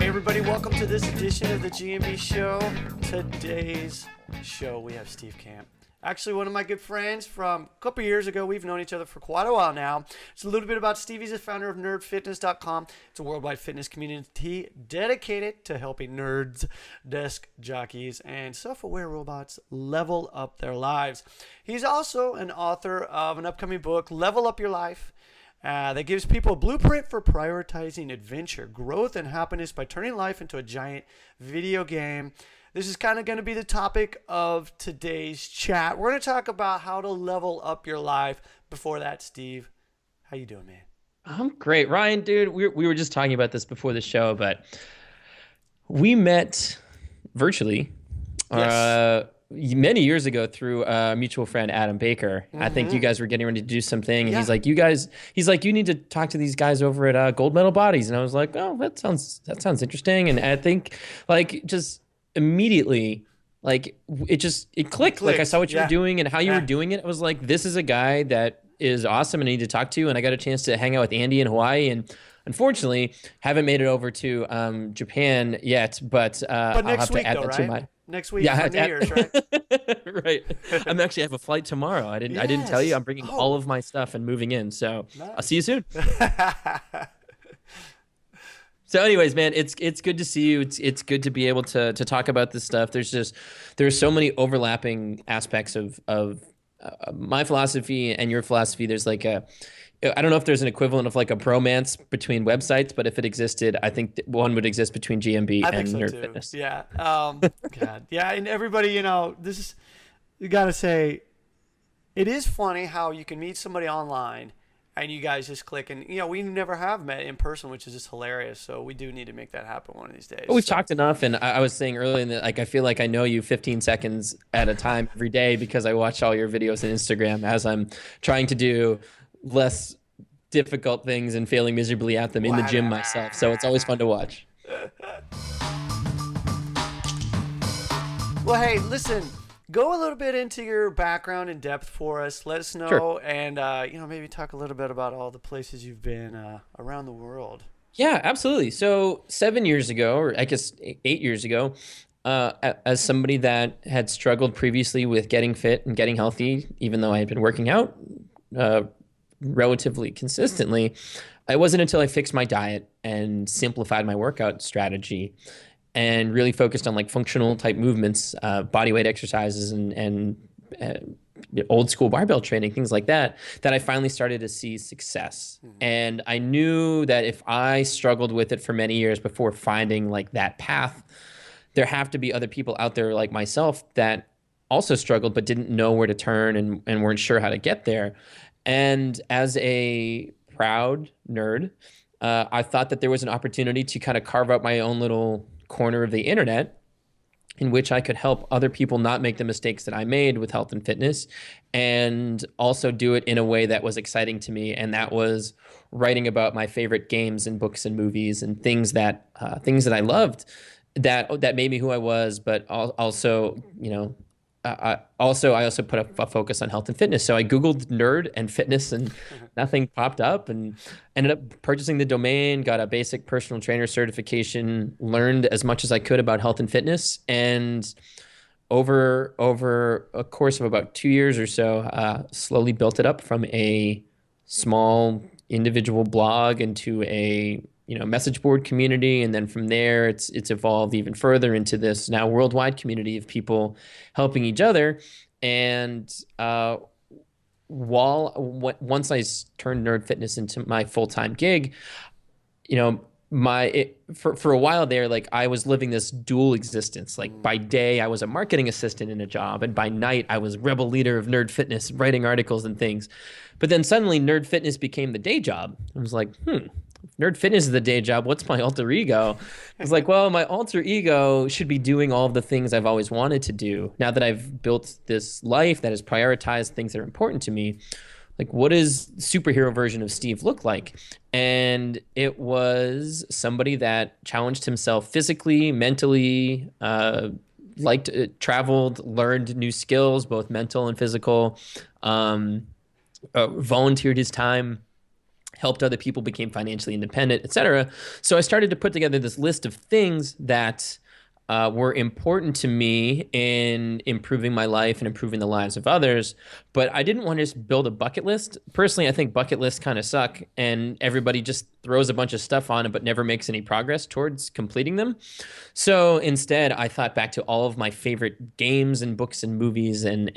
everybody, welcome to this edition of the GMB Show. Today's show, we have Steve Kamb. Actually, one of my good friends from a couple years ago. We've known each other for quite a while now. It's a little bit about Steve. He's the founder of nerdfitness.com. It's a worldwide fitness community dedicated to helping nerds, desk jockeys, and self-aware robots level up their lives. He's also an author of an upcoming book, Level Up Your Life, that gives people a blueprint for prioritizing adventure, growth, and happiness by turning life into a giant video game. This is kind of going to be the topic of today's chat. We're going to talk about how to level up your life. Before that, Steve, how you doing, man? I'm great, Ryan, dude. We were just talking about this before the show, but we met virtually. Yes. Many years ago through a mutual friend, Adam Baker. I think you guys were getting ready to do something. And Yeah. he's like, you need to talk to these guys over at Gold Medal Bodies. And I was like, oh, that sounds interesting. And I think like just immediately, like it clicked. Like I saw what you were doing and how you were doing it. I was like, this is a guy that is awesome and I need to talk to. And I got a chance to hang out with Andy in Hawaii, and unfortunately haven't made it over to Japan yet, but I'll have to add that to my next week for New Year's, right? Right. I'm actually have a flight tomorrow. I didn't tell you. I'm bringing all of my stuff and moving in. So nice. I'll see you soon. So anyways, man, it's good to see you. It's good to be able to talk about this stuff. There's so many overlapping aspects of my philosophy and your philosophy. There's like I don't know if there's an equivalent of like a bromance between websites, but if it existed, I think one would exist between GMB and Nerd Fitness. Yeah. God. Yeah. And everybody, you got to say, it is funny how you can meet somebody online and you guys just click, and we never have met in person, which is just hilarious. So we do need to make that happen one of these days. Well, we've talked enough, and I was saying earlier that like I feel like I know you 15 seconds at a time every day because I watch all your videos on Instagram as I'm trying to do less difficult things and failing miserably at them in the gym myself. So it's always fun to watch. Well, hey, listen, go a little bit into your background in depth for us. Let us know, sure. And maybe talk a little bit about all the places you've been around the world. Yeah, absolutely. So 7 years ago, or I guess 8 years ago, as somebody that had struggled previously with getting fit and getting healthy, even though I had been working out relatively consistently, it wasn't until I fixed my diet and simplified my workout strategy and really focused on like functional type movements, body weight exercises and old school barbell training, things like that I finally started to see success. Mm-hmm. And I knew that if I struggled with it for many years before finding like that path, there have to be other people out there like myself that also struggled but didn't know where to turn and weren't sure how to get there. And as a proud nerd, I thought that there was an opportunity to kind of carve out my own little corner of the internet in which I could help other people not make the mistakes that I made with health and fitness, and also do it in a way that was exciting to me. And that was writing about my favorite games and books and movies and things that I loved that made me who I was, but also, I also put a focus on health and fitness. So I Googled nerd and fitness and nothing popped up, and ended up purchasing the domain, got a basic personal trainer certification, learned as much as I could about health and fitness. And over a course of about 2 years or so, slowly built it up from a small individual blog into a message board community. And then from there, it's evolved even further into this now worldwide community of people helping each other. And once I turned Nerd Fitness into my full-time gig, for a while there, like I was living this dual existence. Like by day, I was a marketing assistant in a job, and by night, I was rebel leader of Nerd Fitness, writing articles and things. But then suddenly, Nerd Fitness became the day job. I was like, Nerd Fitness is the day job. What's my alter ego? I was like, well, my alter ego should be doing all of the things I've always wanted to do. Now that I've built this life that has prioritized things that are important to me, like what does superhero version of Steve look like? And it was somebody that challenged himself physically, mentally, traveled, learned new skills, both mental and physical, volunteered his time, helped other people, became financially independent, etc. So I started to put together this list of things that were important to me in improving my life and improving the lives of others. But I didn't want to just build a bucket list. Personally, I think bucket lists kind of suck, and everybody just throws a bunch of stuff on it, but never makes any progress towards completing them. So instead, I thought back to all of my favorite games and books and movies and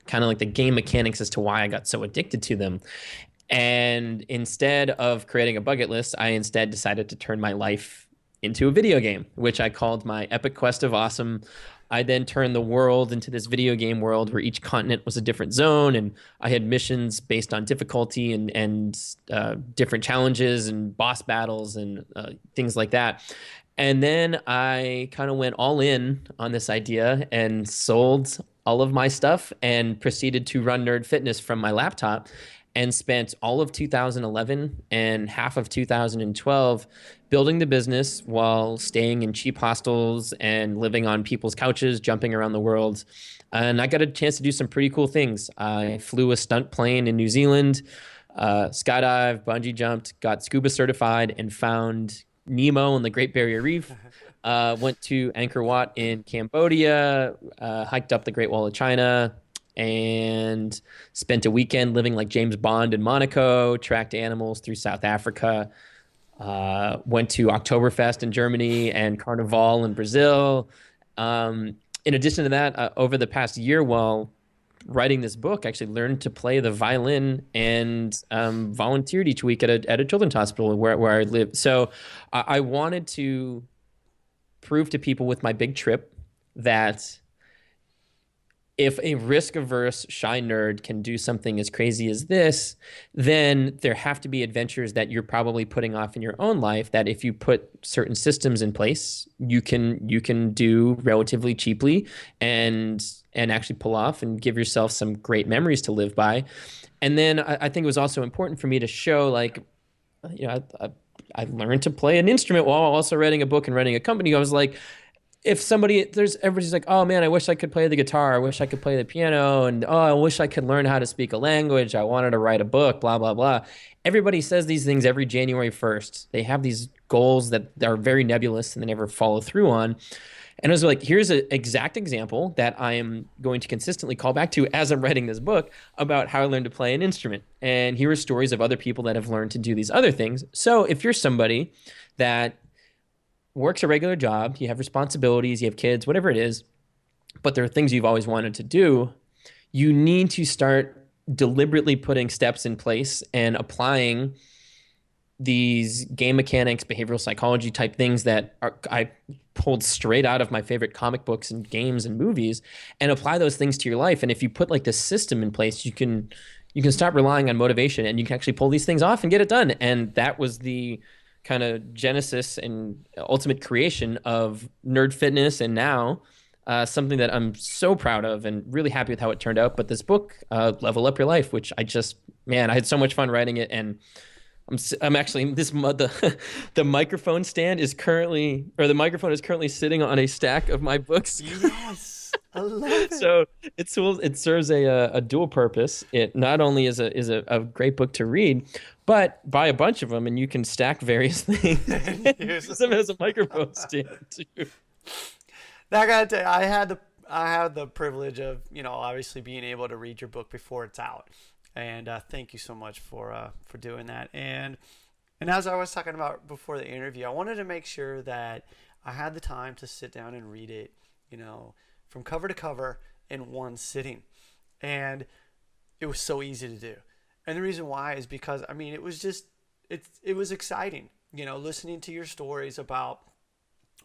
kind of like the game mechanics as to why I got so addicted to them. And instead of creating a bucket list, I instead decided to turn my life into a video game, which I called my Epic Quest of Awesome. I then turned the world into this video game world where each continent was a different zone, and I had missions based on difficulty and different challenges and boss battles and things like that. And then I kind of went all in on this idea and sold all of my stuff and proceeded to run Nerd Fitness from my laptop and spent all of 2011 and half of 2012 building the business while staying in cheap hostels and living on people's couches, jumping around the world. And I got a chance to do some pretty cool things. I flew a stunt plane in New Zealand, skydived, bungee jumped, got scuba certified, and found Nemo in the Great Barrier Reef. Went to Angkor Wat in Cambodia, hiked up the Great Wall of China, and spent a weekend living like James Bond in Monaco, tracked animals through South Africa, went to Oktoberfest in Germany and Carnival in Brazil. In addition to that, over the past year while writing this book, I actually learned to play the violin and volunteered each week at a children's hospital where I live. So I wanted to prove to people with my big trip that if a risk-averse shy nerd can do something as crazy as this, then there have to be adventures that you're probably putting off in your own life that if you put certain systems in place, you can do relatively cheaply and actually pull off and give yourself some great memories to live by. And then I think it was also important for me to show, like, you know, I learned to play an instrument while also writing a book and running a company. I was like, if everybody's like, oh man, I wish I could play the guitar. I wish I could play the piano. And oh, I wish I could learn how to speak a language. I wanted to write a book, blah, blah, blah. Everybody says these things every January 1st. They have these goals that are very nebulous and they never follow through on. And I was like, here's an exact example that I am going to consistently call back to as I'm writing this book about how I learned to play an instrument. And here are stories of other people that have learned to do these other things. So if you're somebody that works a regular job, you have responsibilities, you have kids, whatever it is, but there are things you've always wanted to do, you need to start deliberately putting steps in place and applying these game mechanics, behavioral psychology type things that I pulled straight out of my favorite comic books and games and movies, and apply those things to your life. And if you put like this system in place, you can stop relying on motivation and you can actually pull these things off and get it done. And that was the kind of genesis and ultimate creation of Nerd Fitness, and now something that I'm so proud of and really happy with how it turned out. But this book, Level Up Your Life, which I had so much fun writing it, and I'm actually the microphone stand is currently, or the microphone is currently sitting on a stack of my books. Yes, I love it. So it serves a dual purpose. It not only is a great book to read, but buy a bunch of them and you can stack various things. Use them as a microphone stand too. Now, I gotta tell you, I had the privilege of, obviously being able to read your book before it's out, and thank you so much for doing that. And as I was talking about before the interview, I wanted to make sure that I had the time to sit down and read it, from cover to cover in one sitting, and it was so easy to do. And the reason why is because, it was just, it was exciting, listening to your stories about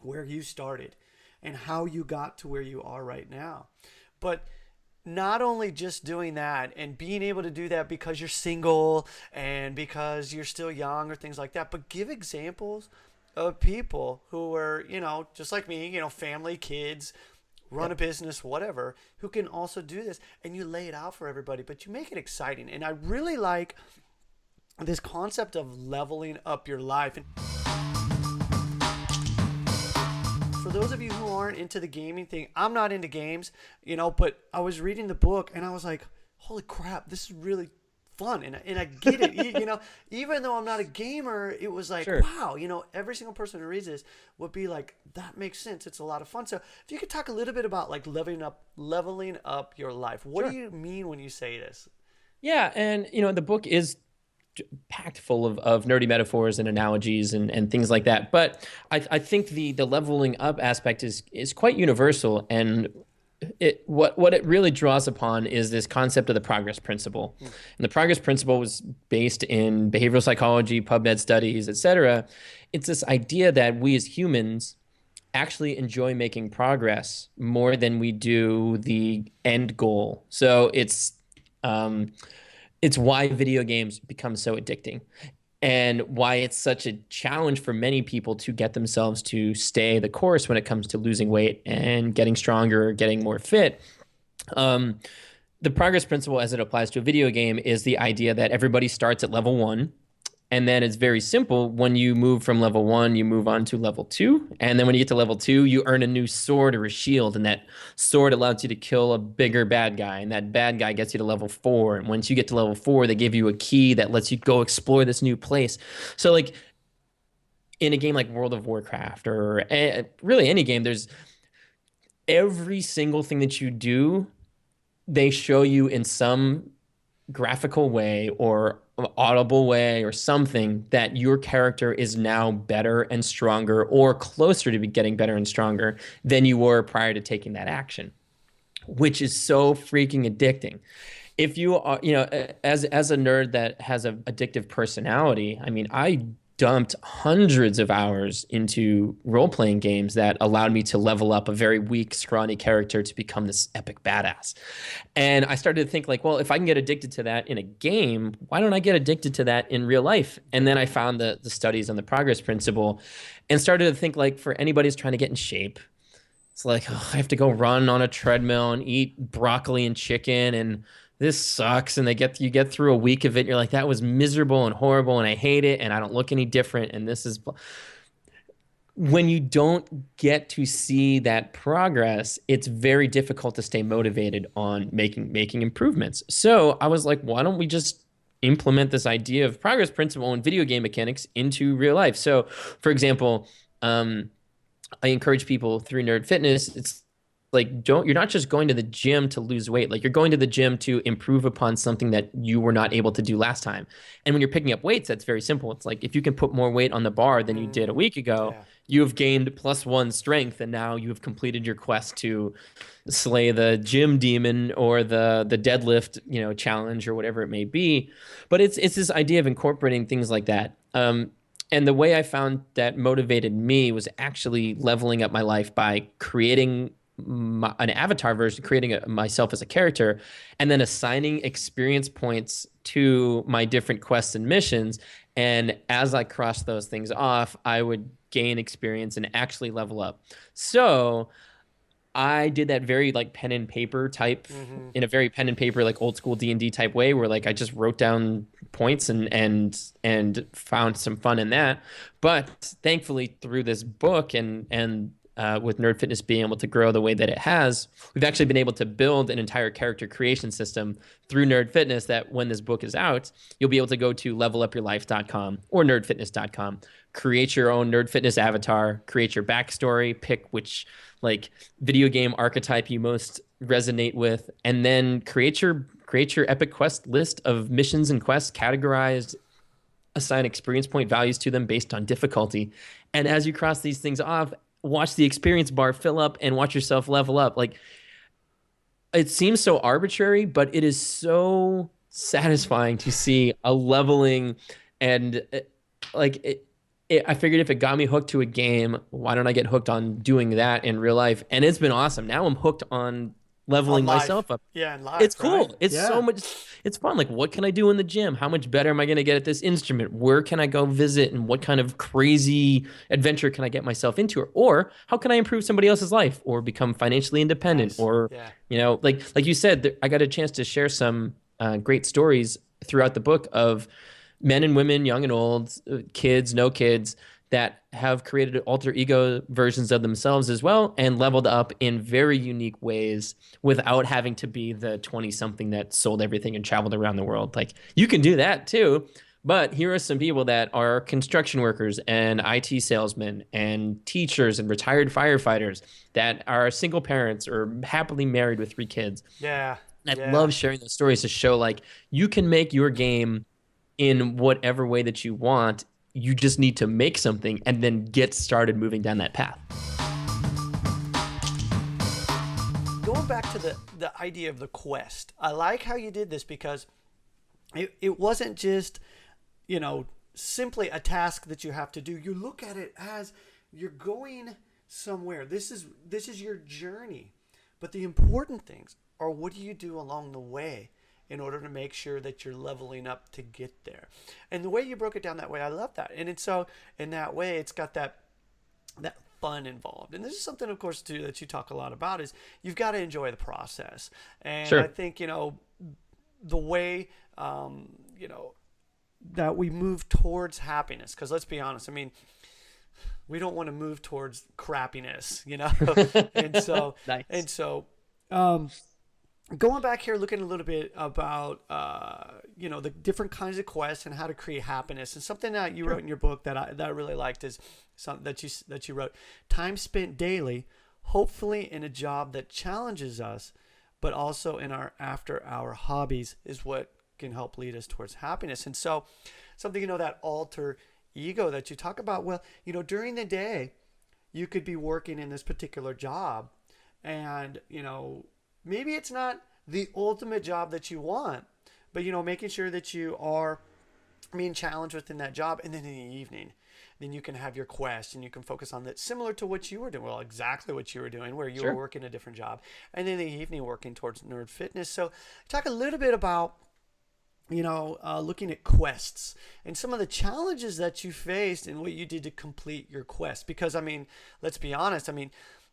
where you started and how you got to where you are right now. But not only just doing that and being able to do that because you're single and because you're still young or things like that, but give examples of people who are, just like me, family, kids, run a business, whatever, who can also do this, and you lay it out for everybody, but you make it exciting. And I really like this concept of leveling up your life. And for those of you who aren't into the gaming thing, I'm not into games, but I was reading the book and I was like, holy crap, this is really fun, and I get it. Even though I'm not a gamer, it was like, Sure. wow, every single person who reads this would be like, that makes sense. It's a lot of fun. So if you could talk a little bit about like leveling up your life. What do Sure. you mean when you say this? Yeah, and the book is packed full of nerdy metaphors and analogies and things like that. But I think the leveling up aspect is quite universal, and what it really draws upon is this concept of the progress principle. Hmm. And the progress principle was based in behavioral psychology, PubMed studies, etc. It's this idea that we as humans actually enjoy making progress more than we do the end goal. So it's why video games become so addicting and why it's such a challenge for many people to get themselves to stay the course when it comes to losing weight and getting stronger, getting more fit. Um, the progress principle, as it applies to a video game, is the idea that everybody starts at level one. And then it's very simple. When you move from level one, you move on to level two. And then when you get to level two, you earn a new sword or a shield. And that sword allows you to kill a bigger bad guy. And that bad guy gets you to level four. And once you get to level four, they give you a key that lets you go explore this new place. So, like in a game like World of Warcraft or really any game, there's every single thing that you do, they show you in some graphical way or audible way or something that your character is now better and stronger or closer to be getting better and stronger than you were prior to taking that action, which is so freaking addicting. If you are, as a nerd that has an addictive personality, I mean, I dumped hundreds of hours into role-playing games that allowed me to level up a very weak, scrawny character to become this epic badass. And I started to think like, well, if I can get addicted to that in a game, why don't I get addicted to that in real life? And then I found the studies on the progress principle and started to think like for anybody who's trying to get in shape, it's like, oh, I have to go run on a treadmill and eat broccoli and chicken and this sucks. And you get through a week of it. And you're like, that was miserable and horrible. And I hate it. And I don't look any different. And this is when you don't get to see that progress, it's very difficult to stay motivated on making improvements. So I was like, why don't we just implement this idea of progress principle and video game mechanics into real life? So, for example, I encourage people through Nerd Fitness. It's like you're not just going to the gym to lose weight. Like you're going to the gym to improve upon something that you were not able to do last time. And when you're picking up weights, that's very simple. It's like if you can put more weight on the bar than you did a week ago, Yeah. you have gained +1 strength, and now you have completed your quest to slay the gym demon or the deadlift, challenge or whatever it may be. But it's this idea of incorporating things like that. And the way I found that motivated me was actually leveling up my life by creating an avatar version, creating myself as a character, and then assigning experience points to my different quests and missions. And as I crossed those things off, I would gain experience and actually level up. So I did that very like pen and paper type Hmm. in a very pen and paper like old school D&D type way where like I just wrote down points and found some fun in that. But thankfully through this book and with Nerd Fitness being able to grow the way that it has, we've actually been able to build an entire character creation system through Nerd Fitness that when this book is out, you'll be able to go to levelupyourlife.com or nerdfitness.com, create your own Nerd Fitness avatar, create your backstory, pick which like video game archetype you most resonate with, and then create your epic quest list of missions and quests categorized, assign experience point values to them based on difficulty. And as you cross these things off, watch the experience bar fill up and watch yourself level up. Like it seems so arbitrary, but it is so satisfying to see a leveling and like I figured if it got me hooked to a game, why don't I get hooked on doing that in real life? And it's been awesome. Now I'm hooked on On leveling life. myself up. Yeah, in It's life, right? cool. It's so Yeah. much. It's fun. Like, what can I do in the gym? How much better am I going to get at this instrument? Where can I go visit? And what kind of crazy adventure can I get myself into? Or how can I improve somebody else's life or become financially independent? Nice. Or, Yeah. like you said, I got a chance to share some great stories throughout the book of men and women, young and old, kids, no kids, that have created alter ego versions of themselves as well and leveled up in very unique ways without having to be the 20 something that sold everything and traveled around the world. Like, you can do that too. But here are some people that are construction workers and IT salesmen and teachers and retired firefighters that are single parents or happily married with 3 kids. Yeah. I Yeah. love sharing those stories to show like you can make your game in whatever way that you want. You just need to make something and then get started moving down that path. Going back to the idea of the quest, I like how you did this because it wasn't just, simply a task that you have to do. You look at it as you're going somewhere. This is your journey. But the important things are, what do you do along the way in order to make sure that you're leveling up to get there? And the way you broke it down that way, I love that. And it's so in that way, it's got that fun involved. And this is something, of course, too, that you talk a lot about, is you've got to enjoy the process. And Sure. I think, the way, that we move towards happiness, because let's be honest, I mean, we don't want to move towards crappiness, and so, Nice. and so, um, going back here, looking a little bit about, the different kinds of quests and how to create happiness, and something that you wrote in your book that I really liked is something that you wrote: time spent daily, hopefully in a job that challenges us, but also in our after-hour hobbies, is what can help lead us towards happiness. And so, something, that alter ego that you talk about. Well, during the day, you could be working in this particular job, and maybe it's not the ultimate job that you want, but making sure that you are being challenged within that job. And then in the evening, then you can have your quest and you can focus on that, similar to what you were doing. Well, exactly what you were doing, where you Sure. were working a different job, and then in the evening working towards nerd fitness. So talk a little bit about looking at quests and some of the challenges that you faced and what you did to complete your quest. Because, I mean, let's be honest. I mean,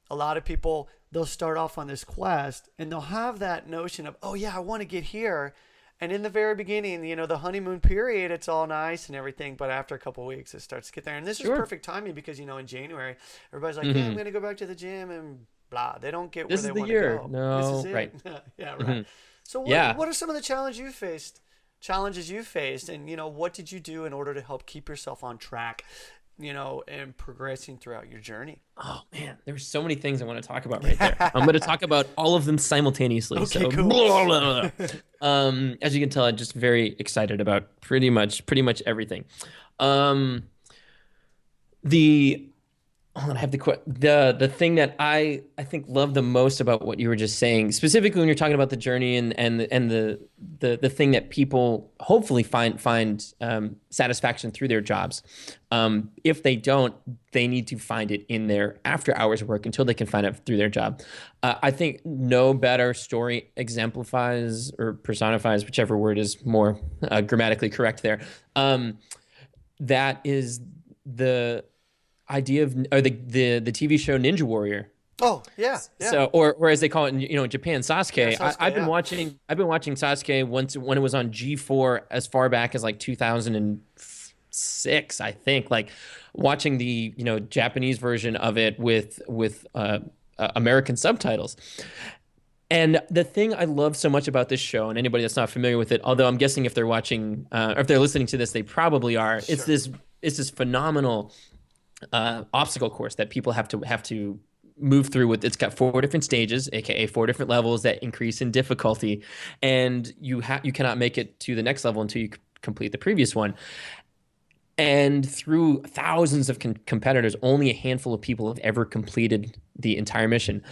a lot of people, they'll start off on this quest and they'll have that notion of, oh yeah, I want to get here. And in the very beginning, the honeymoon period, it's all nice and everything. But after a couple of weeks, it starts to get there. And this is Sure. perfect timing because, in January, everybody's like, yeah, Mhm. I'm going to go back to the gym and blah. They don't get This where is they the want to year. go. No, This is it. right. Yeah, right. Mhm. So Yeah. what are some of the challenges you faced, and what did you do in order to help keep yourself on track, and progressing throughout your journey? Oh man, there's so many things I want to talk about right there. I'm going to talk about all of them simultaneously. Okay, So, cool. blah, blah, blah. As you can tell, I'm just very excited about pretty much everything. Um, the I have the thing that I think love the most about what you were just saying, specifically when you're talking about the journey and the thing that people hopefully find satisfaction through their jobs. If they don't, they need to find it in their after hours work until they can find it through their job. I think no better story exemplifies or personifies, whichever word is more grammatically correct there. That is the idea of, or the TV show Ninja Warrior. Oh yeah, yeah. So, or as they call it in Japan, Sasuke. Yeah, Sasuke, I've been yeah. watching Sasuke once when it was on G4 as far back as like 2006, I think. Like watching the Japanese version of it with American subtitles. And the thing I love so much about this show, and anybody that's not familiar with it, although I'm guessing if they're watching or if they're listening to this, they probably are. Sure. It's this phenomenal obstacle course that people have to move through. With it's got 4 different stages, aka 4 different levels that increase in difficulty, and you cannot make it to the next level until you complete the previous one. And through thousands of competitors, only a handful of people have ever completed the entire mission.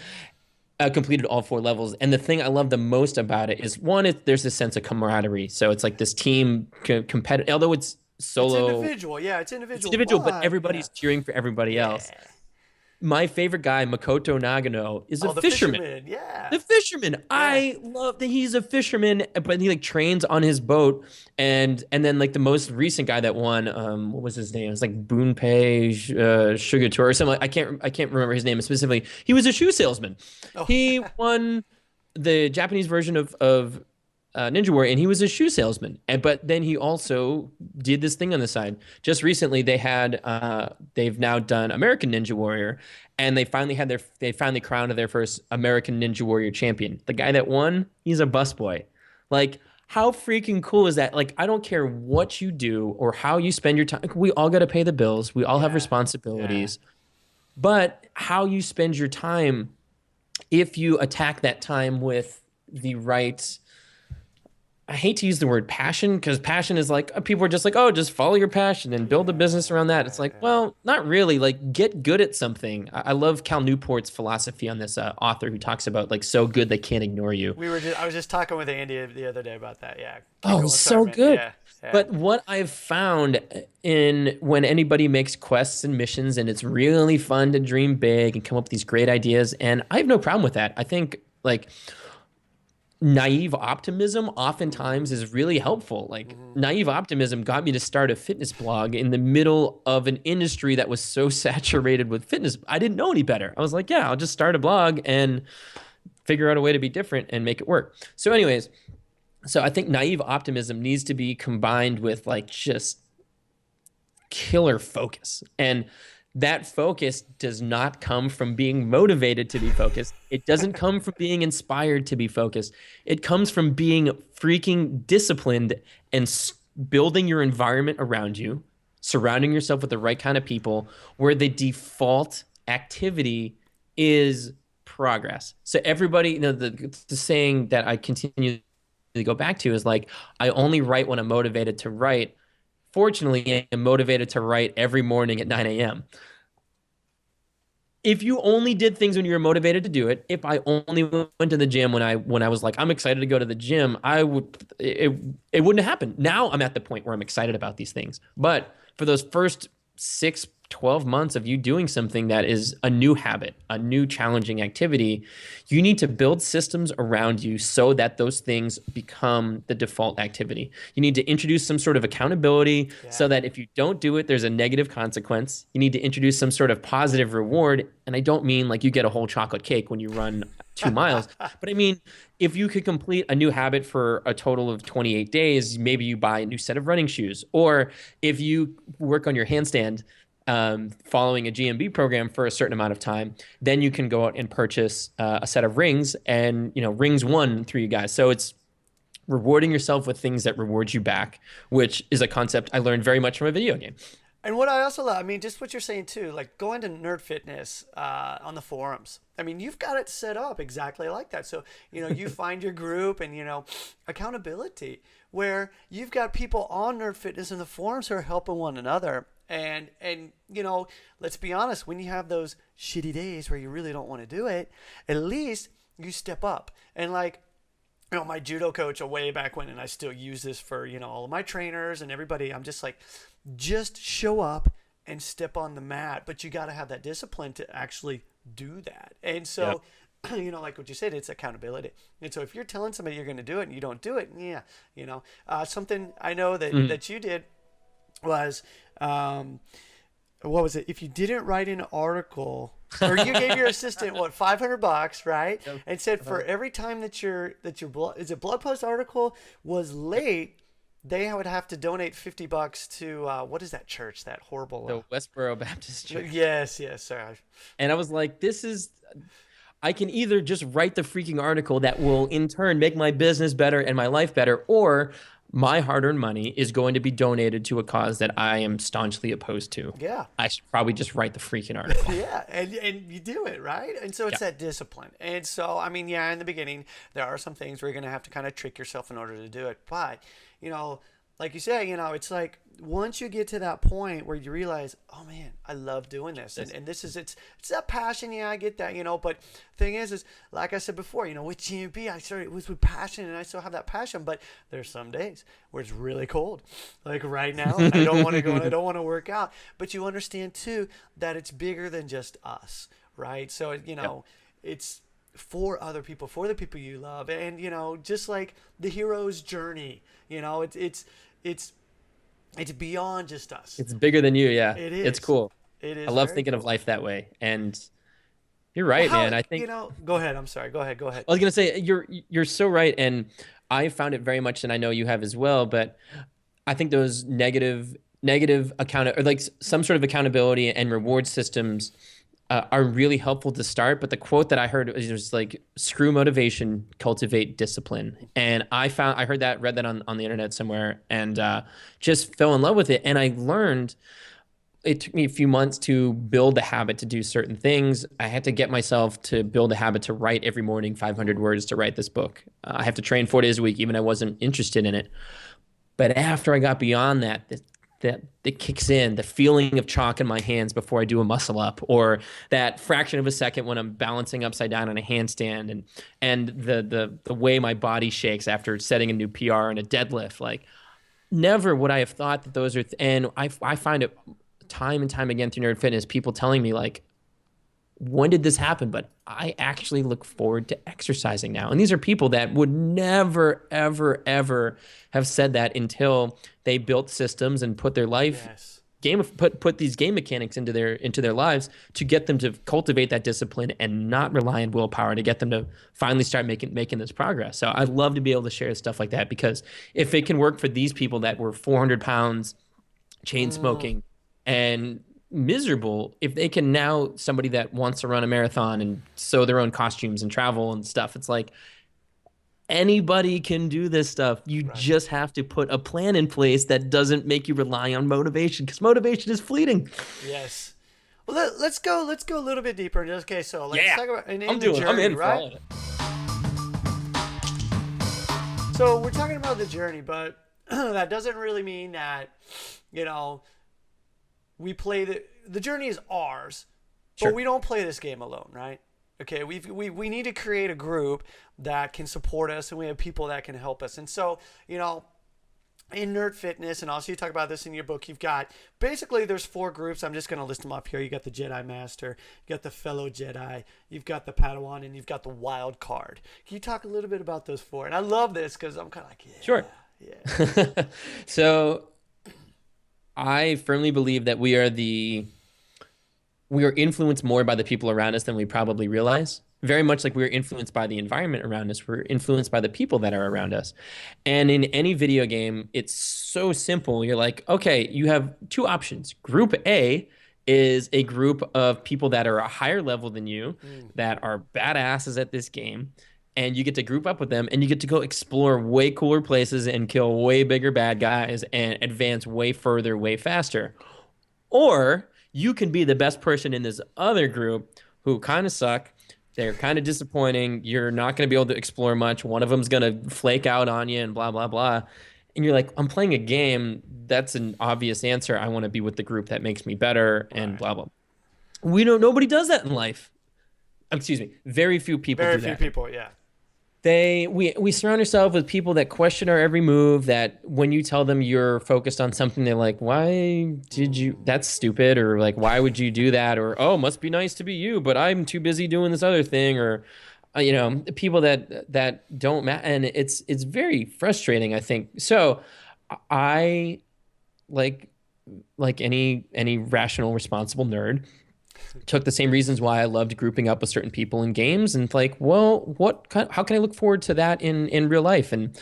Completed all 4 levels. And the thing I love the most about it is, one, there's this sense of camaraderie. So it's like this team competitive, although it's solo. It's individual. Yeah, it's individual. It's individual, but everybody's cheering for everybody else. My favorite guy, Makoto Nagano, is a the fisherman. Yeah. The fisherman. I love that he's a fisherman, but he like trains on his boat. And then like the most recent guy that won, what was his name? It was like Bunpei Sugator or something. I can't remember his name specifically. He was a shoe salesman. Oh. He won the Japanese version of Ninja Warrior, and he was a shoe salesman. And but then he also did this thing on the side. Just recently, they've now done American Ninja Warrior, and they finally crowned their first American Ninja Warrior champion. The guy that won, he's a busboy. Like, how freaking cool is that? Like, I don't care what you do or how you spend your time. We all got to pay the bills. We all have Yeah. Yeah. responsibilities. But how you spend your time, if you attack that time with the right, I hate to use the word passion because passion is like people are just like, oh, just follow your passion and build a business around that. It's like, Yeah. well, not really. Like, get good at something. I love Cal Newport's philosophy on this author who talks about like so good they can't ignore you. I was just talking with Andy the other day about that. Yeah. Keep Oh, going. Sorry, so man. good. Yeah. Yeah. But what I've found in when anybody makes quests and missions, and it's really fun to dream big and come up with these great ideas, and I have no problem with that. I think like naive optimism oftentimes is really helpful. Like Mm-hmm. naive optimism got me to start a fitness blog in the middle of an industry that was so saturated with fitness. I didn't know any better. I was like, yeah, I'll just start a blog and figure out a way to be different and make it work. So anyways, so I think naive optimism needs to be combined with like just killer focus. And that focus does not come from being motivated to be focused. It doesn't come from being inspired to be focused. It comes from being freaking disciplined and building your environment around you, surrounding yourself with the right kind of people where the default activity is progress. So everybody, the saying that I continue to go back to is like, I only write when I'm motivated to write. Fortunately, I'm motivated to write every morning at 9 a.m. If you only did things when you were motivated to do it, if I only went to the gym when I was like, I'm excited to go to the gym, it wouldn't have happened. Now I'm at the point where I'm excited about these things. But for those first 6, 12 months of you doing something that is a new habit, a new challenging activity, you need to build systems around you so that those things become the default activity. You need to introduce some sort of accountability Yeah. so that if you don't do it, there's a negative consequence. You need to introduce some sort of positive reward. And I don't mean like you get a whole chocolate cake when you run 2 miles, but I mean, if you could complete a new habit for a total of 28 days, maybe you buy a new set of running shoes. Or if you work on your handstand, following a GMB program for a certain amount of time, then you can go out and purchase a set of rings, and rings one through you guys. So it's rewarding yourself with things that reward you back, which is a concept I learned very much from a video game. And what I also love, I mean, just what you're saying too, like going to Nerd Fitness on the forums. I mean, you've got it set up exactly like that. So, you find your group and, accountability where you've got people on Nerd Fitness in the forums who are helping one another. And let's be honest, when you have those shitty days where you really don't want to do it, at least you step up. And like, my judo coach way back when, and I still use this for, all of my trainers and everybody. I'm just like, just show up and step on the mat, but you got to have that discipline to actually do that. And so, like what you said, it's accountability. And so if you're telling somebody you're going to do it and you don't do it, yeah, something I know that you did was, what was it? If you didn't write an article, or you gave your assistant what, $500, right? Yep. And said for every time that your blog post article was late, they would have to donate $50 to what is that church? That horrible. The Westboro Baptist Church. Yes, sorry. And I was like, I can either just write the freaking article that will in turn make my business better and my life better, or my hard-earned money is going to be donated to a cause that I am staunchly opposed to. Yeah. I should probably just write the freaking article. Yeah, and you do it, right? And so it's that discipline. And so, I mean, yeah, in the beginning, there are some things where you're going to have to kind of trick yourself in order to do it. But, like you say, it's like once you get to that point where you realize, oh man, I love doing this, and this is it's that passion. Yeah, I get that, But thing is like I said before, with GMB, I started it was with passion, and I still have that passion. But there's some days where it's really cold, like right now. I don't want to go and I don't want to work out. But you understand too that it's bigger than just us, right? So it's for other people, for the people you love, and just like the hero's journey, it's beyond just us. It's bigger than you, yeah. It is. It's cool. It is. I love very thinking cool. of life that way. And you're right, Well, man. I think Go ahead. I'm sorry. Go ahead. I was gonna say you're so right, and I found it very much, and I know you have as well, but I think those negative account or like some sort of accountability and reward systems are really helpful to start. But the quote that I heard was like, "Screw motivation, cultivate discipline." And I heard that, read that on the internet somewhere, and just fell in love with it. And I learned. It took me a few months to build the habit to do certain things. I had to get myself to build a habit to write every morning 500 words to write this book. I have to train 4 days a week, even I wasn't interested in it. But after I got beyond that, that it kicks in the feeling of chalk in my hands before I do a muscle up, or that fraction of a second when I'm balancing upside down on a handstand, and the way my body shakes after setting a new PR in a deadlift. Like, never would I have thought that those are. And I find it time and time again through Nerd Fitness, people telling me like, when did this happen? But I actually look forward to exercising now. And these are people that would never, ever, ever have said that until they built systems and put their life Yes. put these game mechanics into their lives to get them to cultivate that discipline and not rely on willpower to get them to finally start making this progress. So I'd love to be able to share stuff like that, because if it can work for these people that were 400 pounds, chain smoking, and miserable, if they can now, somebody that wants to run a marathon and sew their own costumes and travel and stuff, it's like anybody can do this stuff. You just have to put a plan in place that doesn't make you rely on motivation, because motivation is fleeting. Yes. Well, let's go a little bit deeper. Okay, so let's Yeah. talk about I'm journey, in for right? all of it. So we're talking about the journey, but that doesn't really mean that, we play the journey is ours, Sure. but we don't play this game alone, right? Okay, we need to create a group that can support us, and we have people that can help us. And so, in Nerd Fitness, and also you talk about this in your book, you've got, basically there's 4 groups. I'm just going to list them up here. You got the Jedi Master, you got the Fellow Jedi, you've got the Padawan, and you've got the Wild Card. Can you talk a little bit about those 4? And I love this because I'm kind of like, yeah. Sure. Yeah. So I firmly believe that we are influenced more by the people around us than we probably realize. Very much like we're influenced by the environment around us. We're influenced by the people that are around us. And in any video game, it's so simple. You're like, okay, you have 2 options. Group A is a group of people that are a higher level than you, that are badasses at this game. And you get to group up with them, and you get to go explore way cooler places and kill way bigger bad guys and advance way further, way faster. Or you can be the best person in this other group who kind of suck. They're kind of disappointing. You're not going to be able to explore much. One of them's going to flake out on you and blah, blah, blah. And you're like, I'm playing a game. That's an obvious answer. I want to be with the group that makes me better and blah, blah. Nobody does that in life. Excuse me. Very few people do that. Very few people, yeah. We surround ourselves with people that question our every move, that when you tell them you're focused on something, they're like, why did you, that's stupid, or like, why would you do that, or oh, must be nice to be you, but I'm too busy doing this other thing, or people that don't matter. And it's very frustrating, I think. So I like any rational, responsible nerd, took the same reasons why I loved grouping up with certain people in games, and like, well, how can I look forward to that in real life? And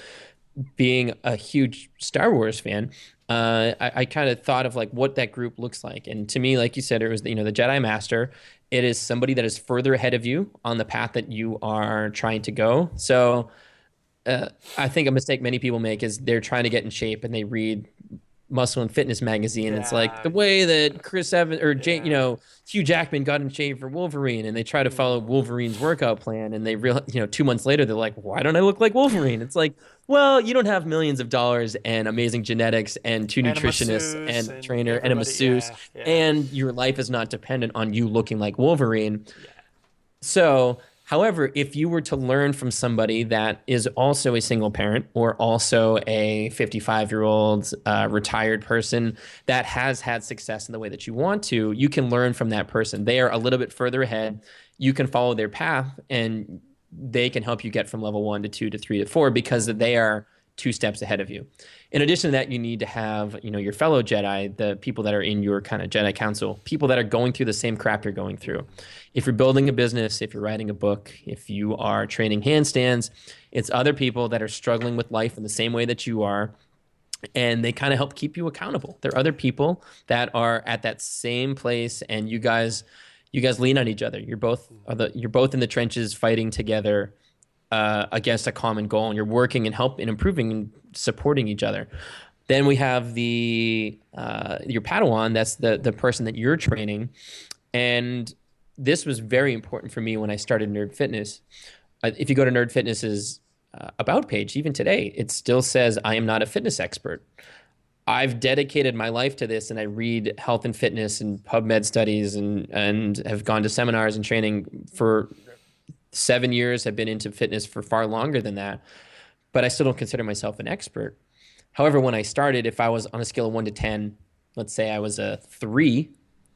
being a huge Star Wars fan, I kind of thought of like what that group looks like. And to me, like you said, it was the Jedi Master. It is somebody that is further ahead of you on the path that you are trying to go. So I think a mistake many people make is they're trying to get in shape and they read Muscle and Fitness magazine. It's like the way that Chris Evans or Hugh Jackman got in shape for Wolverine, and they try to follow Wolverine's workout plan, and they realize, 2 months later, they're like, why don't I look like Wolverine? It's like, well, you don't have millions of dollars and amazing genetics and 2 nutritionists and a trainer and a masseuse, and your life is not dependent on you looking like Wolverine. Yeah. So, however, if you were to learn from somebody that is also a single parent or also a 55-year-old retired person that has had success in the way that you want to, you can learn from that person. They are a little bit further ahead. You can follow their path, and they can help you get from level 1 to 2 to 3 to 4 because they are 2 steps ahead of you. In addition to that, you need to have, your fellow Jedi, the people that are in your kind of Jedi council, people that are going through the same crap you're going through. If you're building a business, if you're writing a book, if you are training handstands, it's other people that are struggling with life in the same way that you are, and they kind of help keep you accountable. There are other people that are at that same place, and you guys lean on each other. You're both in the trenches fighting together against a common goal, and you're working and improving and supporting each other. Then we have your Padawan. That's the person that you're training, and this was very important for me when I started Nerd Fitness. If you go to Nerd Fitness's about page, even today, it still says I am not a fitness expert. I've dedicated my life to this, and I read health and fitness and PubMed studies and have gone to seminars and training for 7 years, have been into fitness for far longer than that, but I still don't consider myself an expert. However, when I started, if I was on a scale of 1 to 10, let's say I was a 3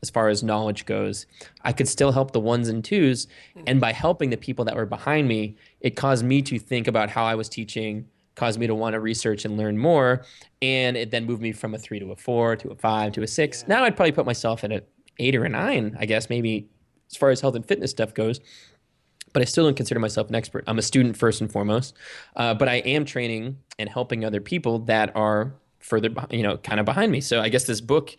as far as knowledge goes, I could still help the 1s and 2s. And by helping the people that were behind me, it caused me to think about how I was teaching, caused me to want to research and learn more. And it then moved me from a 3 to a 4 to a 5 to a 6. Now I'd probably put myself at an 8 or a 9, I guess, maybe as far as health and fitness stuff goes. But I still don't consider myself an expert. I'm a student first and foremost, but I am training and helping other people that are further, kind of behind me. So I guess this book,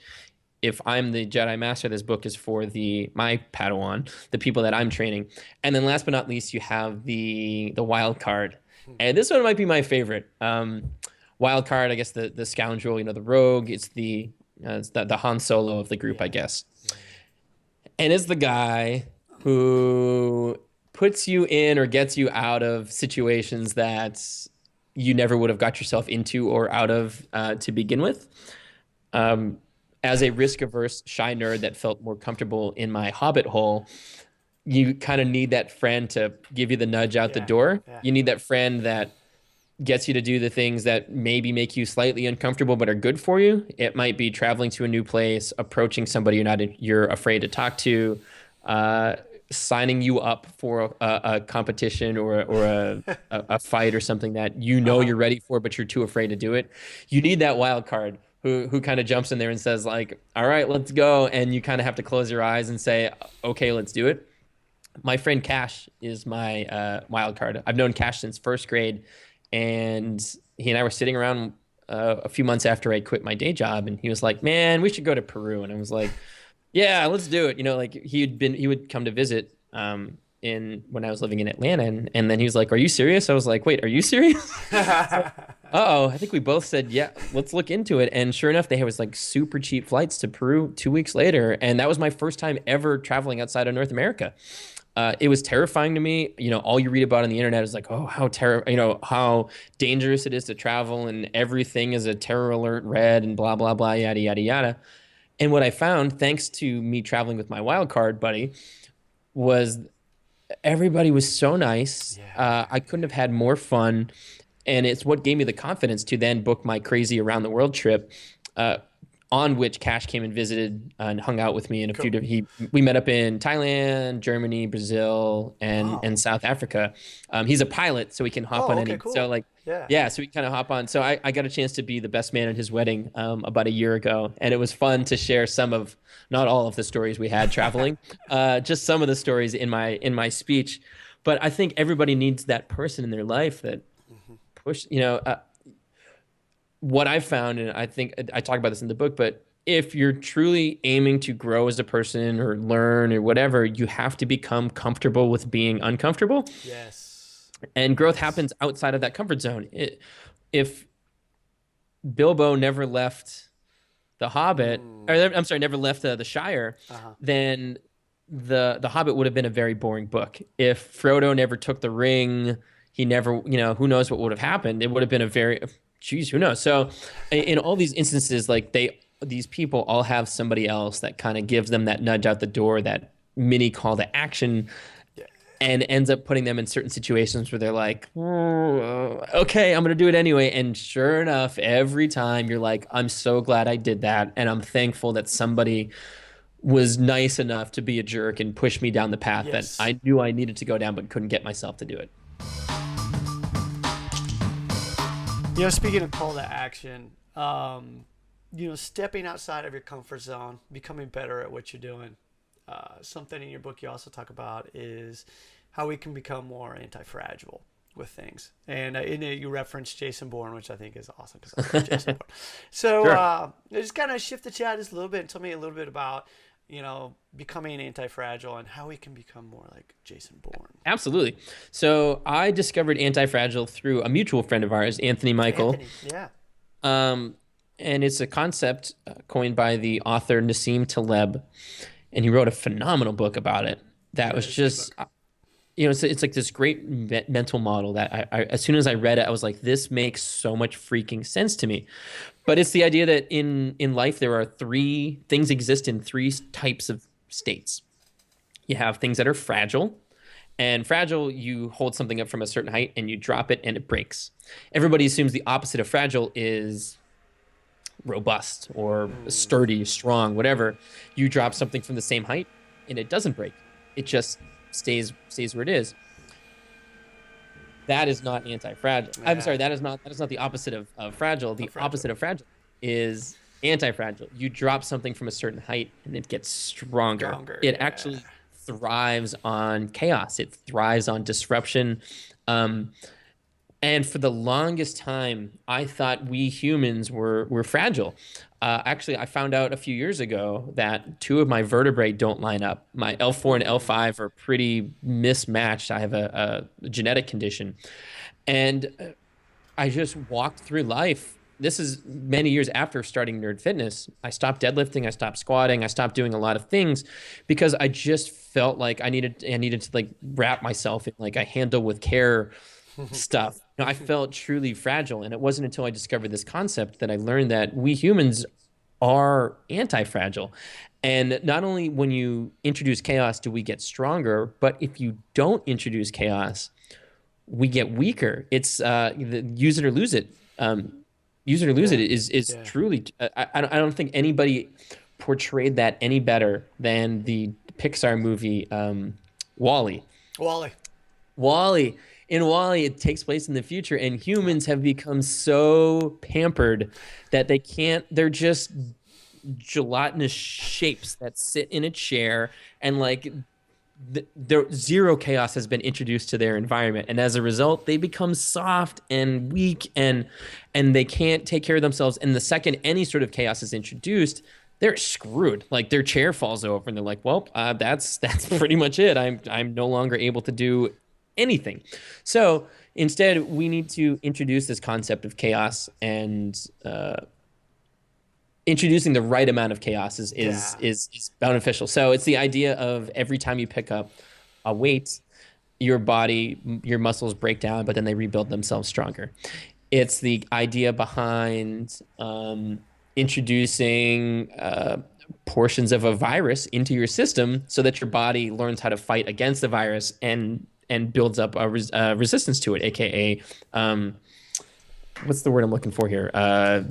if I'm the Jedi Master, this book is for my Padawan, the people that I'm training. And then last but not least, you have the wild card, and this one might be my favorite. Wild card, I guess the scoundrel, the rogue. It's the Han Solo of the group, I guess, and it's the guy who puts you in or gets you out of situations that you never would have got yourself into or out of to begin with. As a risk-averse, shy nerd that felt more comfortable in my hobbit hole, you kind of need that friend to give you the nudge out the door. Yeah. You need that friend that gets you to do the things that maybe make you slightly uncomfortable but are good for you. It might be traveling to a new place, approaching somebody you're afraid to talk to, signing you up for a competition or a fight or something that you're ready for, but you're too afraid to do it. You need that wild card who kind of jumps in there and says like, all right, let's go. And you kind of have to close your eyes and say, okay, let's do it. My friend Cash is my wild card. I've known Cash since first grade, and he and I were sitting around a few months after I quit my day job, and he was like, man, we should go to Peru. And I was like, yeah, let's do it. Like he would come to visit when I was living in Atlanta, and then he was like, are you serious? I was like, wait, are you serious? Uh-oh, I think we both said, yeah, let's look into it. And sure enough, they was like super cheap flights to Peru 2 weeks later. And that was my first time ever traveling outside of North America. It was terrifying to me. All you read about on the internet is like, oh, how dangerous it is to travel, and everything is a terror alert red and blah, blah, blah, yada, yada, yada. And what I found, thanks to me traveling with my wild card buddy, was everybody was so nice. Yeah. I couldn't have had more fun. And it's what gave me the confidence to then book my crazy around the world trip, on which Cash came and visited and hung out with me in a few different. We met up in Thailand, Germany, Brazil, and South Africa. He's a pilot, so he can hop on any. Cool. So so we kind of hop on. So I got a chance to be the best man at his wedding about a year ago, and it was fun to share some of, not all of the stories we had traveling, just some of the stories in my speech. But I think everybody needs that person in their life that push. What I found, and I think I talk about this in the book, but if you're truly aiming to grow as a person or learn or whatever, you have to become comfortable with being uncomfortable. Yes. And growth happens outside of that comfort zone. If Bilbo never left the Hobbit, never left the Shire, then the Hobbit would have been a very boring book. If Frodo never took the ring, he never, who knows what would have happened. It would have been a very... Geez, who knows? So in all these instances, like these people all have somebody else that kind of gives them that nudge out the door, that mini call to action, and ends up putting them in certain situations where they're like, okay, I'm going to do it anyway. And sure enough, every time you're like, I'm so glad I did that. And I'm thankful that somebody was nice enough to be a jerk and push me down the path that I knew I needed to go down, but couldn't get myself to do it. Speaking of call to action, stepping outside of your comfort zone, becoming better at what you're doing. Something in your book you also talk about is how we can become more anti-fragile with things. And in it, you reference Jason Bourne, which I think is awesome because I love Jason Bourne. So Sure. just kind of shift the chat just a little bit and tell me a little bit about, becoming anti-fragile and how we can become more like Jason Bourne. Absolutely. So I discovered Anti-Fragile through a mutual friend of ours, Anthony Michael. Anthony, yeah. Um, and it's a concept coined by the author Nassim Taleb. And he wrote a phenomenal book about it that Yeah, was it's a good just, book. it's like this great mental model that as soon as I read it, I was like, this makes so much freaking sense to me. But it's the idea that in life, there are three things exist in three types of states. You have things that are fragile. And fragile, you hold something up from a certain height and you drop it and it breaks. Everybody assumes the opposite of fragile is robust or sturdy, strong, whatever. You drop something from the same height and it doesn't break. It just stays where it is. That is not anti-fragile. I'm Yeah, sorry, that is not the opposite of fragile. I'm The fragile. opposite of fragile is anti-fragile. You drop something from a certain height and it gets stronger. Stronger, It yeah. actually thrives on chaos. It thrives on disruption. Um, and for the longest time, I thought we humans were fragile. Actually, I found out a few years ago that two of my vertebrae don't line up. My L4 and Hmm. L5 are pretty mismatched. I have a genetic condition. And I just walked through life. This is many years after starting Nerd Fitness. I stopped deadlifting, I stopped squatting, I stopped doing a lot of things because I just felt like I needed to like wrap myself in like a handle with care stuff. I felt truly fragile. And it wasn't until I discovered this concept that I learned that we humans are anti-fragile. And not only when you introduce chaos do we get stronger, but if you don't introduce chaos, we get weaker. It's the use it or lose it. Use it or lose it Yeah, is yeah. truly. I don't think anybody portrayed that any better than the Pixar movie Wall-E. Wally. Wall-E. In Wall-E, it takes place in the future, and Yeah. humans have become so pampered that they can't. They're just gelatinous shapes that sit in a chair, and like there zero chaos has been introduced to their environment, and as a result, they become soft and weak, and they can't take care of themselves. And the second any sort of chaos is introduced, they're screwed. Like their chair falls over, and they're like, "Well, that's pretty much it. I'm no longer able to do anything." So instead, we need to introduce this concept of chaos, and introducing the right amount of chaos is, is Yeah. is is beneficial. So it's the idea of every time you pick up a weight, your body, your muscles break down, but then they rebuild themselves stronger. It's the idea behind introducing portions of a virus into your system so that your body learns how to fight against the virus and builds up a resistance to it, aka what's the word I'm looking for here? Uh,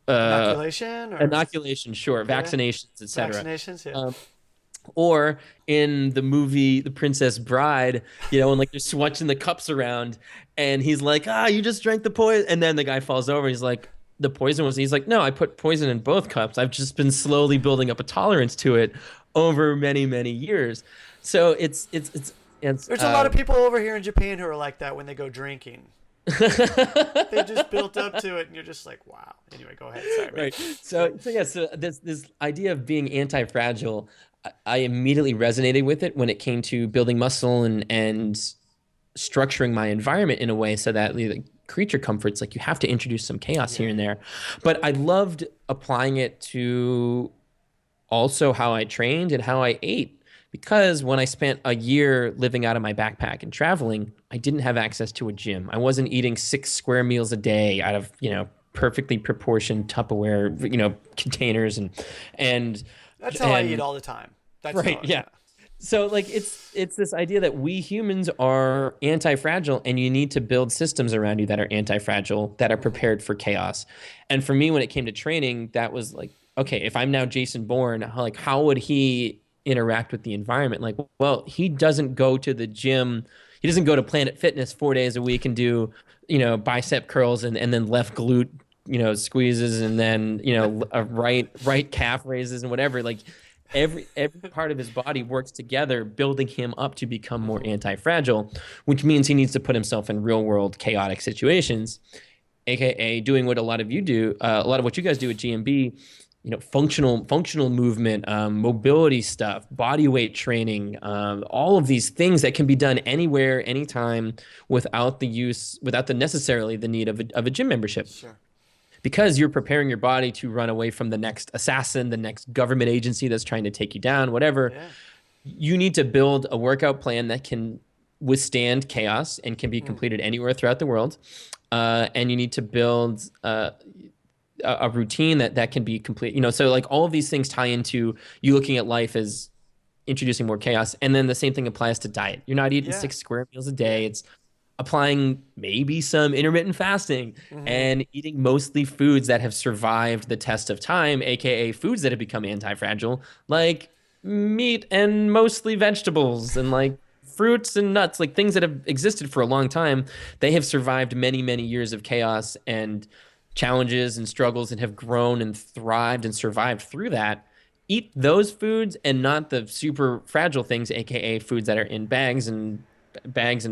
Inoculation or Inoculation, sure, yeah. vaccinations, etc. Vaccinations, yeah. Um, or in the movie The Princess Bride, when like they're swatching the cups around, and he's like, "Ah, you just drank the poison," and then the guy falls over. He's like, "The poison was." He's like, "No, I put poison in both cups. I've just been slowly building up a tolerance to it over many, many years." So it's There's a lot of people over here in Japan who are like that when they go drinking. They just built up to it, and you're just like, wow. Anyway, go ahead. Sorry, man. right. So yeah, so this idea of being anti-fragile, I immediately resonated with it when it came to building muscle and structuring my environment in a way so that the creature comforts, like you have to introduce some chaos here Yeah. and there. But I loved applying it to also how I trained and how I ate. Because when I spent a year living out of my backpack and traveling, I didn't have access to a gym. I wasn't eating 6 square meals a day out of, perfectly proportioned Tupperware, containers and That's how I eat and all the time. That's right, how, yeah. yeah. So like it's this idea that we humans are anti-fragile and you need to build systems around you that are anti-fragile, that are Hmm. prepared for chaos. And for me when it came to training, that was like, okay, if I'm now Jason Bourne, like how would he interact with the environment? Like, well, he doesn't go to the gym. He doesn't go to Planet Fitness 4 days a week and do bicep curls and then left glute, squeezes, and then, a right calf raises and whatever. Like every part of his body works together, building him up to become more anti-fragile, which means he needs to put himself in real world chaotic situations, aka doing what a lot of you do, a lot of what you guys do at GMB, functional movement, mobility stuff, body weight training, all of these things that can be done anywhere, anytime, without the necessarily the need of a gym membership. Sure. Because you're preparing your body to run away from the next assassin, the next government agency that's trying to take you down, whatever. Yeah. You need to build a workout plan that can withstand chaos and can be completed anywhere throughout the world. And you need to build a routine that can be complete. So like all of these things tie into you looking at life as introducing more chaos. And then the same thing applies to diet. You're not eating 6 square meals a day. It's applying maybe some intermittent fasting and eating mostly foods that have survived the test of time, aka foods that have become anti-fragile, like meat and mostly vegetables and like fruits and nuts, like things that have existed for a long time. They have survived many, many years of chaos and challenges and struggles and have grown and thrived and survived through that. Eat those foods and not the super fragile things, aka foods that are in bags and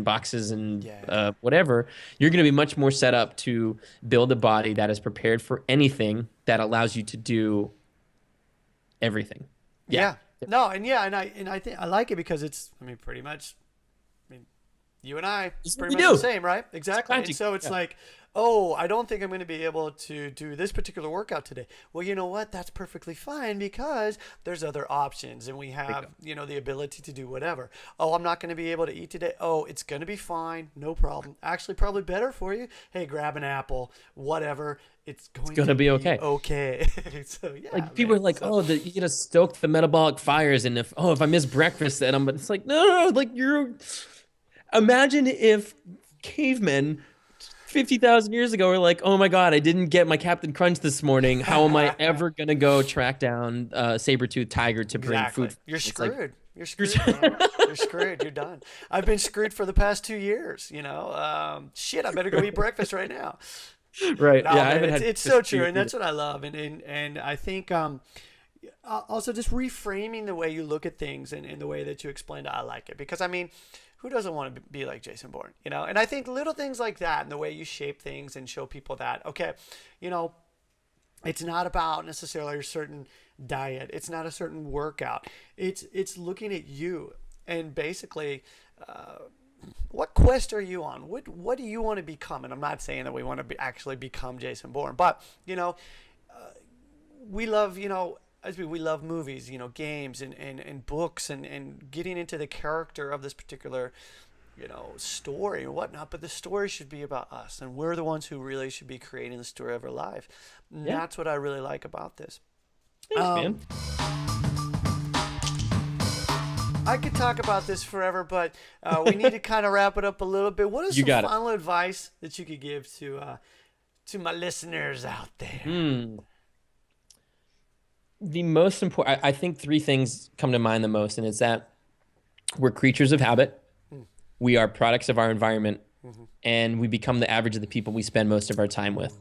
boxes and whatever. You're going to be much more set up to build a body that is prepared for anything, that allows you to do everything. Yeah. No, and I think I like it because it's, pretty much, you and I pretty much the same, right? Exactly. And so it's like, oh, I don't think I'm going to be able to do this particular workout today. Well, you know what? That's perfectly fine because there's other options and we have, the ability to do whatever. Oh, I'm not going to be able to eat today. Oh, it's going to be fine. No problem. Actually, probably better for you. Hey, grab an apple, whatever. It's going to be okay. Okay. So, yeah. Like people are like, you got to stoke the metabolic fires. And if I miss breakfast, then it's like, no, like imagine if cavemen 50,000 years ago were like, oh my God, I didn't get my Captain Crunch this morning. How am I ever going to go track down a saber-toothed tiger to bring food? You're screwed. Like, you're screwed. Man. You're screwed. You're done. I've been screwed for the past 2 years, shit, I better go eat breakfast right now. Right. No, yeah. Man, it's so true. And that's what I love. And I think, also just reframing the way you look at things and the way that you explained it, I like it because who doesn't want to be like Jason Bourne, And I think little things like that and the way you shape things and show people that, okay, it's not about necessarily a certain diet. It's not a certain workout. It's looking at you and basically, what quest are you on? What do you want to become? And I'm not saying that we want to actually become Jason Bourne, but, we love, we love movies, games and books and getting into the character of this particular, story and whatnot. But the story should be about us, and we're the ones who really should be creating the story of our life. And that's what I really like about this. Thanks, man. I could talk about this forever, but we need to kind of wrap it up a little bit. What is some final advice that you could give to my listeners out there? The most important, I think 3 things come to mind the most, and it's that we're creatures of habit. We are products of our environment, and we become the average of the people we spend most of our time with.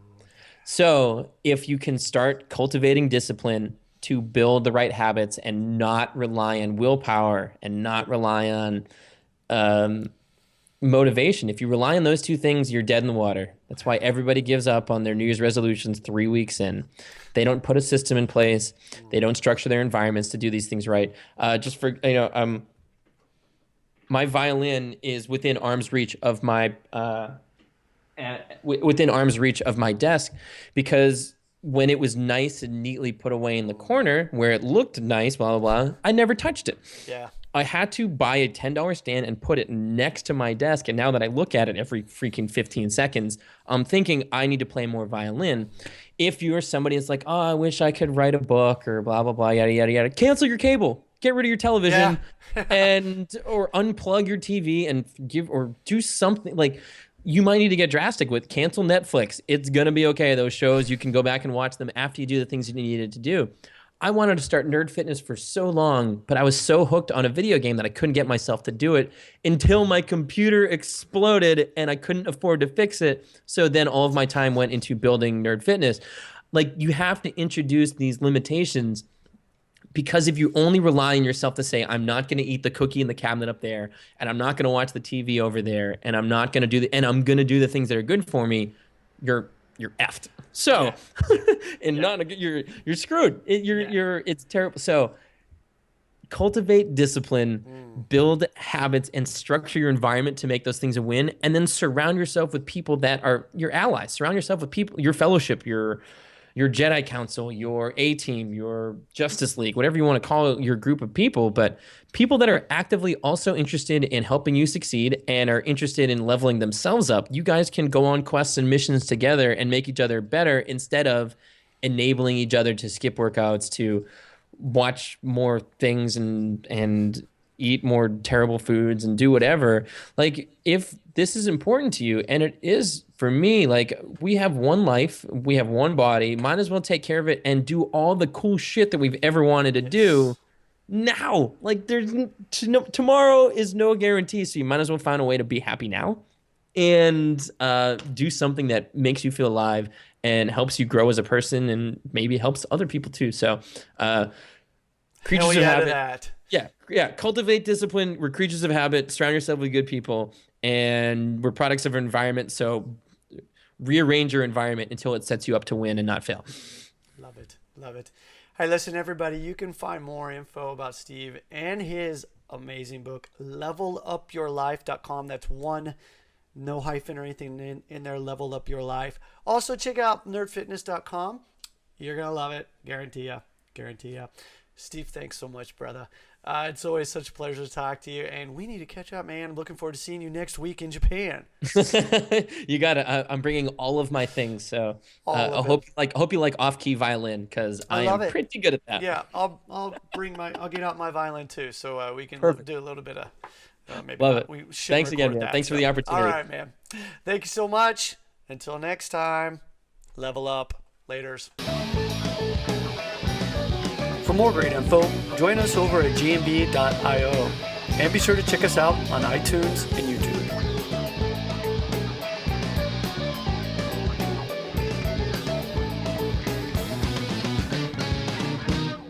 So if you can start cultivating discipline to build the right habits and not rely on willpower and not rely on motivation. If you rely on those 2 things, you're dead in the water. That's why everybody gives up on their New Year's resolutions 3 weeks in. They don't put a system in place. They don't structure their environments to do these things right. Just for, my violin is within arm's reach of my desk because when it was nice and neatly put away in the corner where it looked nice, blah, blah, blah, I never touched it. Yeah. I had to buy a $10 stand and put it next to my desk. And now that I look at it every freaking 15 seconds, I'm thinking I need to play more violin. If you're somebody that's like, oh, I wish I could write a book or blah, blah, blah, yada, yada, yada, cancel your cable. Get rid of your television or unplug your TV and do something. Like, you might need to get drastic with cancel Netflix. It's going to be okay. Those shows, you can go back and watch them after you do the things you needed to do. I wanted to start Nerd Fitness for so long, but I was so hooked on a video game that I couldn't get myself to do it until my computer exploded and I couldn't afford to fix it. So then all of my time went into building Nerd Fitness. Like, you have to introduce these limitations, because if you only rely on yourself to say, I'm not going to eat the cookie in the cabinet up there, and I'm not going to watch the TV over there, and I'm not going to do and I'm going to do the things that are good for me, you're effed. So, and not a good, you're screwed. It's terrible. So, cultivate discipline, build habits, and structure your environment to make those things a win, and then surround yourself with people that are your allies. Surround yourself with people, your fellowship, your Jedi Council, your A-Team, your Justice League, whatever you want to call your group of people, but people that are actively also interested in helping you succeed and are interested in leveling themselves up. You guys can go on quests and missions together and make each other better, instead of enabling each other to skip workouts, to watch more things and eat more terrible foods and do whatever. Like, if this is important to you, and it is for me, like, we have one life, we have one body, might as well take care of it and do all the cool shit that we've ever wanted to do now. Like, tomorrow is no guarantee, so you might as well find a way to be happy now and do something that makes you feel alive and helps you grow as a person, and maybe helps other people too. So creatures of habit. Yeah. Cultivate discipline. We're creatures of habit. Surround yourself with good people, and we're products of our environment. So rearrange your environment until it sets you up to win and not fail. Love it. Love it. Hey, listen, everybody, you can find more info about Steve and his amazing book, levelupyourlife.com. That's one, no hyphen or anything in there, Level Up Your Life. Also, check out nerdfitness.com. You're going to love it. Guarantee ya. Guarantee ya. Steve, thanks so much, brother. It's always such a pleasure to talk to you, and we need to catch up, man. I'm looking forward to seeing you next week in Japan. You got it. I'm bringing all of my things, so I hope you like off-key violin, because I am pretty good at that. Yeah, I'll get out my violin too, so we can do a little bit of maybe. Love it. Thanks again, man. Thanks for the opportunity. All right, man. Thank you so much. Until next time, level up. Laters. For more great info, join us over at gmb.io, and be sure to check us out on iTunes and YouTube.